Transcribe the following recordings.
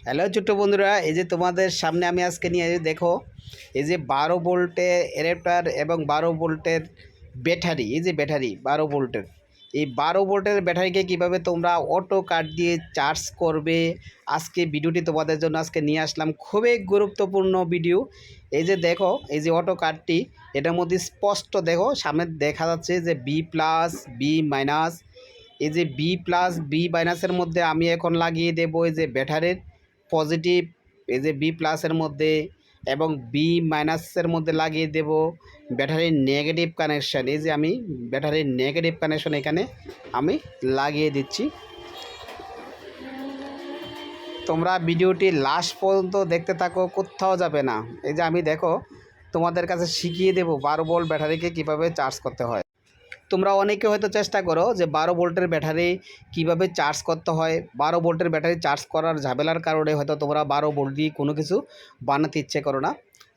Hello ছোট্ট বন্ধুরা, এই যে তোমাদের সামনে আমি আজকে নিয়ে দেখো, এই যে 12 ভোল্টের অ্যাডাপ্টার এবং 12 ভোল্টের ব্যাটারি। এই যে ব্যাটারি 12 ভোল্টের, এই 12 ভোল্টের ব্যাটারিকে কিভাবে তোমরা অটো কাট দিয়ে চার্জ করবে, আজকে ভিডিওটি তোমাদের জন্য আজকে নিয়ে আসলাম। খুবই গুরুত্বপূর্ণ ভিডিও। এই যে দেখো, এই যে অটো কাটটি, এটার মধ্যে স্পষ্ট দেখো সামনে দেখা যাচ্ছে যে বি প্লাস বি মাইনাস। এই যে বি প্লাস বি মাইনাসের মধ্যে আমি এখন লাগিয়ে দেবো এই যে ব্যাটারির পজিটিভ, এই যে বি প্লাসের মধ্যে, এবং বি মাইনাসের মধ্যে লাগিয়ে দেব ব্যাটারির নেগেটিভ কানেকশান। এই যে আমি ব্যাটারির নেগেটিভ কানেকশান এখানে আমি লাগিয়ে দিচ্ছি। তোমরা ভিডিওটি লাস্ট পর্যন্ত দেখতে থাকো, কোথাও যাবে না। এই যে আমি দেখো তোমাদের কাছে শিখিয়ে দেবো 12 ভোল্ট ব্যাটারিকে কিভাবে চার্জ করতে হয়। তোমরা অনেকে হয়তো চেষ্টা করো যে 12 ভোল্টের ব্যাটারি কিভাবে চার্জ করতে হয়। 12 ভোল্টের ব্যাটারি চার্জ করার ঝামেলার কারণে হয়তো তোমরা 12 ভোল্ট দিয়ে কোনো কিছু বানাতে ইচ্ছে করো না।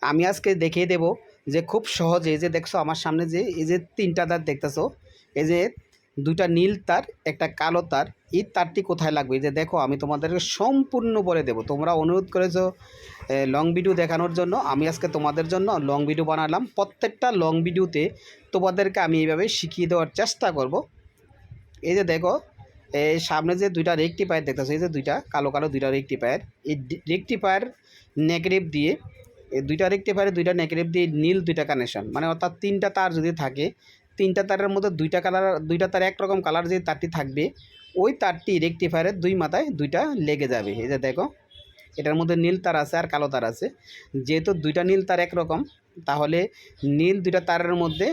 আমি আজকে দেখিয়ে দেব যে খুব সহজে, এই যে দেখছো আমার সামনে যে এই যে 3টা তার দেখতেছো, এই যে 2টা নীল তার, একটা কালো তার, এই তারটি কোথায় লাগবে এই যে দেখো আমি তোমাদেরকে সম্পূর্ণ বলে দেব। তোমরা অনুরোধ করেছো লং ভিডিও দেখানোর জন্য, আমি আজকে তোমাদের জন্য লং ভিডিও বানালাম। প্রত্যেকটা লং ভিডিওতে তোমাদেরকে আমি এইভাবে শিখিয়ে দেওয়ার চেষ্টা করব। এই যে দেখো, এই সামনে যে 2টা রেকটিফায়ার দেখতেছো, এই যে 2টা কালো কালো 2টা রেকটিফায়ার, এই রেকটিফায়ার নেগেটিভ দিয়ে, এই 2টা রেকটিফায়ারে 2টা নেগেটিভ দিয়ে নীল 2টা কানেকশন, মানে অর্থাৎ 3টা তার যদি থাকে, 3টা তারের মধ্যে 2টা কালার, 2টা তার একরকম কালার যে তারটি থাকবে, ওই তারটি রেকটিফায়ারের 2 মাথায় 2টা লেগে যাবে। এই যে দেখো এটার মধ্যে নীল তার আছে আর কালো তার আছে। যেহেতু 2টা নীল তার একরকম, তাহলে নীল 2টা তারের মধ্যে,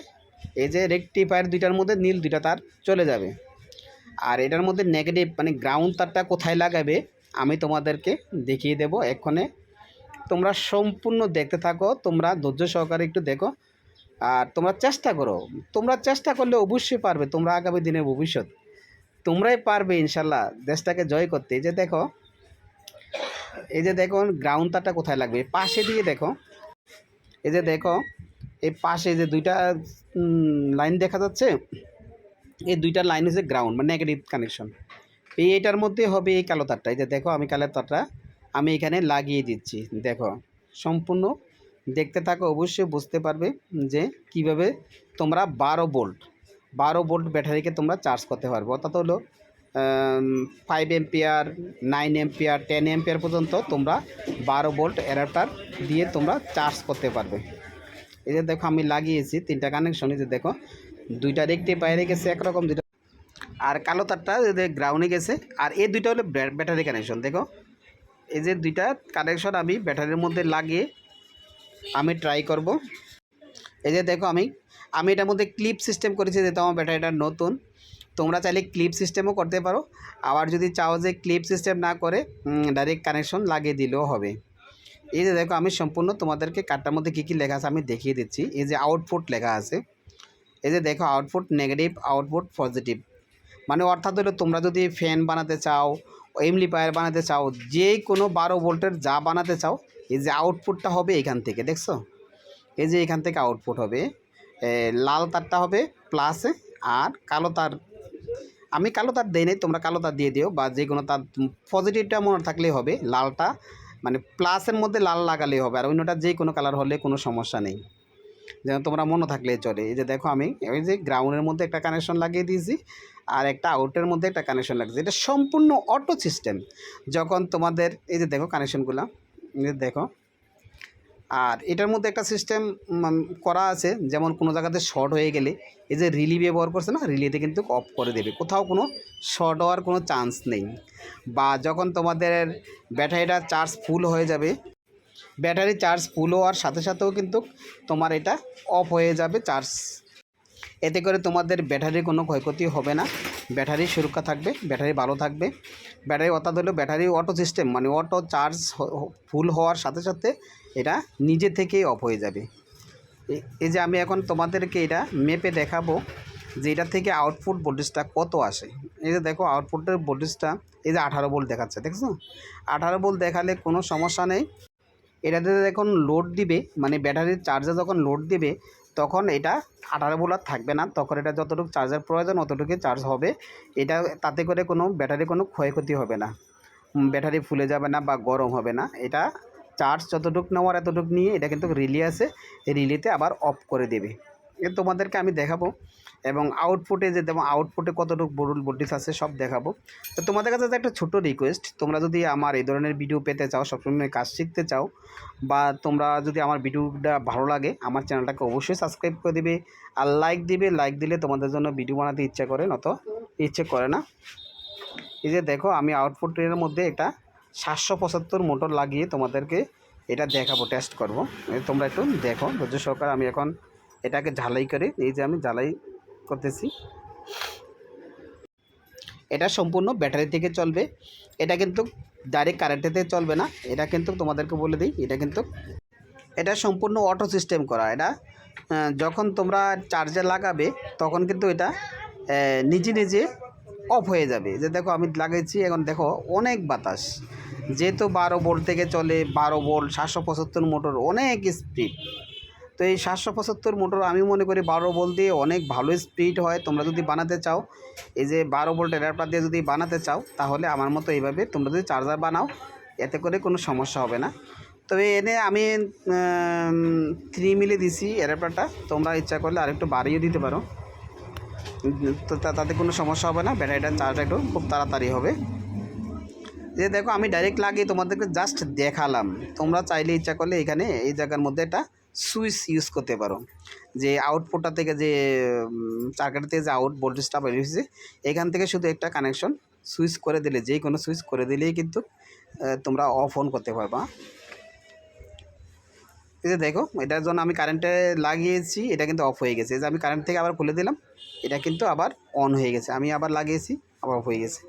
এই যে রেকটিফায়ার 2টার মধ্যে নীল 2টা তার চলে যাবে। আর এটার মধ্যে নেগেটিভ মানে গ্রাউন্ড তারটা কোথায় লাগাবে আমি তোমাদেরকে দেখিয়ে দেব এক্ষণে। তোমরা সম্পূর্ণ দেখতে থাকো, তোমরা ধৈর্য সহকারে একটু দেখো, আর তোমরা চেষ্টা করো। তোমরা চেষ্টা করলে অবশ্যই পারবে, তোমরা আগামী দিনের ভবিষ্যৎ, তোমরাই পারবে ইনশাল্লাহ দেশটাকে জয় করতে। এই যে দেখো, এই যে দেখো গ্রাউন্ড তারটা কোথায় লাগবে, পাশে দিয়ে দেখো। এই যে দেখো এই পাশে যে 2টা লাইন দেখা যাচ্ছে, এই 2টা লাইন হচ্ছে গ্রাউন্ড মানে নেগেটিভ কানেকশন। এইটার মধ্যে হবে এই কালো তারটা। এই যে দেখো আমি কালো তারটা আমি এখানে লাগিয়ে দিচ্ছি। দেখো সম্পূর্ণ দেখতে থাকো, অবশ্যই বুঝতে পারবে যে কিভাবে তোমরা 12 ভোল্ট ব্যাটারিকে তোমরা চার্জ করতে পারবে। অর্থাৎ হলো 5 এম্পিয়ার, 9 এম্পিয়ার, 10 এম্পিয়ার পর্যন্ত তোমরা 12 ভোল্ট অ্যাডাপ্টার দিয়ে তোমরা চার্জ করতে পারবে। এই যে দেখো আমি লাগিয়েছি 3টা কানেকশন। এই যে দেখো 2টা রেকটিফায়ারে গেছে একরকম, 2টা আর কালো তারটা যে গ্রাউন্ডে গেছে। আর এই 2টা হলো ব্যাটারি কানেকশন। দেখো এই যে 2টা কানেকশন আমি ব্যাটারির মধ্যে লাগিয়ে আমি ট্রাই করব। এই যে দেখো আমি এটার মধ্যে ক্লিপ সিস্টেম করেছি, যেহেতু আমার ব্যাটারিটা নতুন। তোমরা চাইলে ক্লিপ সিস্টেমও করতে পারো, আবার যদি চাও যে ক্লিপ সিস্টেম না করে ডাইরেক্ট কানেকশন লাগিয়ে দিলেও হবে। এই যে দেখো আমি সম্পূর্ণ তোমাদেরকে কার্ডটার মধ্যে কী কী লেখা আছে আমি দেখিয়ে দিচ্ছি। এই যে আউটপুট লেখা আছে, এই যে দেখো আউটপুট নেগেটিভ, আউটপুট পজিটিভ, মানে অর্থাৎ হলো তোমরা যদি ফ্যান বানাতে চাও, এমপ্লিফায়ার বানাতে চাও, যে কোনো 12 ভোল্টের যা বানাতে চাও, এই যে আউটপুটটা হবে এখান থেকে। দেখছো এই যে এখান থেকে আউটপুট হবে, লাল তারটা হবে প্লাসে, আর কালো তার আমি কালো তার দেই নাই, তোমরা কালো তার দিয়ে দিও, বা যে কোনো তার পজিটিভটা মনে থাকলেই হবে, লালটা মানে প্লাসের মধ্যে লাল লাগালেই হবে, আর অন্যটা যে কোনো কালার হলে কোনো সমস্যা নেই, যেন তোমরা মনে থাকলেই চলে। এই যে দেখো আমি ওই যে গ্রাউন্ডের মধ্যে একটা কানেকশন লাগিয়ে দিয়েছি, আর একটা আউটের মধ্যে একটা কানেকশন লাগছে। এটা সম্পূর্ণ অটো সিস্টেম। যখন তোমাদের এই যে দেখো কানেকশনগুলো, এই যে দেখো, আর এটার মধ্যে একটা সিস্টেম করা আছে, যেমন কোনো জায়গাতে শর্ট হয়ে গেলে এই যে রিলি ব্যবহার করছে না, রিলিতে কিন্তু অফ করে দেবে, কোথাও কোনো শর্ট হওয়ার কোনো চান্স নেই। বা যখন তোমাদের ব্যাটারিটা চার্জ ফুল হয়ে যাবে, ব্যাটারি চার্জ ফুল হওয়ার সাথে সাথেও কিন্তু তোমার এটা অফ হয়ে যাবে চার্জ। এতে করে তোমাদের ব্যাটারির কোনো ক্ষয়ক্ষতি হবে না, ব্যাটারি সুরক্ষা থাকবে, ব্যাটারি ভালো থাকবে। ব্যাটারি অর্থাৎ হলো ব্যাটারি অটো সিস্টেম, মানে অটো চার্জ ফুল হওয়ার সাথে সাথে এটা নিজে থেকেই অফ হয়ে যাবে। এই যে আমি এখন তোমাদেরকে এটা মেপে দেখাবো যে এটা থেকে আউটপুট ভোল্টেজটা কত আসে। এই যে দেখো আউটপুটের ভোল্টেজটা এই যে 18 ভোল্ট দেখাচ্ছে, দেখছো 18 ভোল্ট দেখালে কোনো সমস্যা নেই। এটাতে যখন লোড দিবে, মানে ব্যাটারির চার্জে যখন লোড দিবে, তখন এটা 18 ভোল্ট আর থাকবে না, তখন এটা যতটুকু চার্জের প্রয়োজন অতটুকুই চার্জ হবে। এটা তাতে করে কোনো ব্যাটারি কোনো ক্ষয়ক্ষতি হবে না। ব্যাটারি ফুলে যাবে না বা গরম হবে না। এটা চার্জ যতটুকু নেওয়ার এতটুকু নিয়ে এটা কিন্তু রিলে আছে, এই রিলেতে আবার অফ করে দেবে। এ তোমাদেরকে আমি দেখাবো এবং আউটপুটে যে দেবো আউটপুটে কতটুকু ভোল্টেজ আছে সব দেখাবো। তো তোমাদের কাছে একটা ছোট্ট রিকোয়েস্ট, তোমরা যদি আমার এই ধরনের ভিডিও পেতে চাও, সবসময় কাজ শিখতে চাও, বা তোমরা যদি আমার ভিডিওটা ভালো লাগে আমার চ্যানেলটাকে অবশ্যই সাবস্ক্রাইব করে দিবে আর লাইক দিবে। লাইক দিলে তোমাদের জন্য ভিডিও বানাতে ইচ্ছা করে, নত ইচ্ছে করে না। এই যে দেখো আমি আউটপুটের মধ্যে একটা 775 মোটর লাগিয়ে তোমাদেরকে এটা দেখাবো, টেস্ট করব। তোমরা একটু দেখো ধৈর্য সহকারে। আমি এখন এটাকে ঝালাই করে, এই যে আমি ঝালাই করতেছি। এটা সম্পূর্ণ ব্যাটারি থেকে চলবে, এটা কিন্তু ডাইরেক্ট কারেন্টেতে চলবে না। এটা কিন্তু তোমাদেরকে বলে দিই, এটা সম্পূর্ণ অটো সিস্টেম করা। এটা যখন তোমরা চার্জে লাগাবে তখন কিন্তু এটা নিজে নিজে অফ হয়ে যাবে। যে দেখো আমি লাগাইছি, এখন দেখো অনেক বাতাস, যেহেতু 12 ভোল্ট থেকে চলে, 12 ভোল্ট 775 মোটর অনেক স্পিড। তো এই 775 মোটর আমি মনে করি 12 ভোল্ট দিয়ে অনেক ভালো স্পিড হয়। তোমরা যদি বানাতে চাও, এই যে 12 ভোল্ট অ্যাডাপ্টার দিয়ে যদি বানাতে চাও, তাহলে আমার মতো এইভাবে তোমরা যদি চার্জার বানাও, এতে করে কোনো সমস্যা হবে না। তবে এনে আমি 3 মিলি দিছি অ্যাডাপ্টারটা, তোমরা ইচ্ছা করলে আরেকটু বাড়িয়ে দিতে পারো, তো তাতে কোনো সমস্যা হবে না। ব্যাটারিটার চার্জ একটু খুব তাড়াতাড়ি হবে। যে দেখো আমি ডাইরেক্ট লাগিয়ে তোমাদেরকে জাস্ট দেখালাম। তোমরা চাইলে ইচ্ছা করলে এখানে এই জায়গার মধ্যে একটা সুইচ ইউজ করতে পারো, যে আউটপুটটা থেকে যে চার্জার থেকে যে আউট ভোল্টেজটা বের হয়েছে, এখান থেকে শুধু একটা কানেকশন সুইচ করে দিলে, যে কোনো সুইচ করে দিলেই কিন্তু তোমরা অফ অন করতে পারবা। এই যে দেখো এটার জন্য আমি কারেন্টে লাগিয়েছি, এটা কিন্তু অফ হয়ে গেছে। এই যে আমি কারেন্ট থেকে আবার খুলে দিলাম, এটা কিন্তু আবার অন হয়ে গেছে। আমি আবার লাগিয়েছি, আবার অফ হয়ে গেছে।